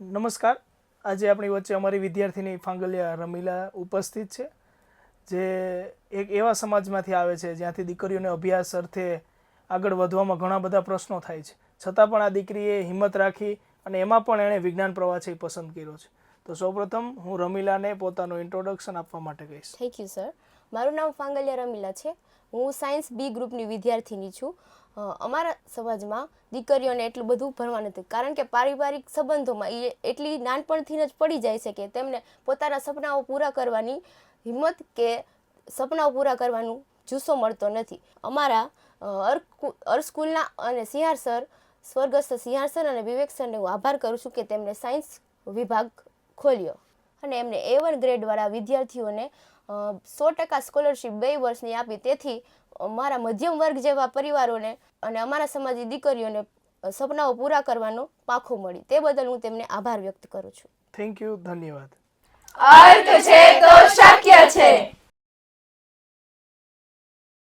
નમસ્કાર. આજે આપણી વચ્ચે અમારી વિદ્યાર્થીની ફાંગલિયા રમીલા ઉપસ્થિત છે, જે એક એવા સમાજમાંથી આવે છે જ્યાંથી દીકરીઓને અભ્યાસ અર્થે આગળ વધવામાં ઘણા બધા પ્રશ્નો થાય છે, છતાં પણ આ દીકરીએ હિંમત રાખી અને એમાં પણ એણે વિજ્ઞાન પ્રવાહ છે એ પસંદ કર્યો છે. તો સૌપ્રથમ હું રમીલાને પોતાનું ઇન્ટ્રોડક્શન આપવા માટે કહીશ. Thank you sir. મારું નામ ફાંગલિયા રમીલા છે. હું સાયન્સ બી ગ્રુપની વિદ્યાર્થીની છું. અમારા સમાજમાં દીકરીઓને એટલું બધું ભણવા નથી, કારણ કે પારિવારિક સંબંધોમાં એ એટલી નાનપણથી જ પડી જાય છે કે તેમને પોતાના સપનાઓ પૂરા કરવાની હિંમત કે સપનાઓ પૂરા કરવાનું જુસ્સો મળતો નથી. અમારા અર સ્કૂલના અને સિંહાર સર, સ્વર્ગસ્થ સિંહાર સર અને વિવેક સરને હું આભાર કરું છું કે તેમણે સાયન્સ વિભાગ ખોલ્યો અને એમને A1 ગ્રેડવાળા વિદ્યાર્થીઓને 100% સ્કોલરશિપ 2 વર્ષની આપી. તેથી મારા મધ્યમ વર્ગ જેવા પરિવારોને અને અમારા સમાજની દીકરીઓને સપનાઓ પૂરા કરવાનો પાખો મળી. તે બદલ હું તેમને આભાર વ્યક્ત કરું છું. થેન્ક યુ, ધન્યવાદ. અર્થ છે તો શક્ય છે.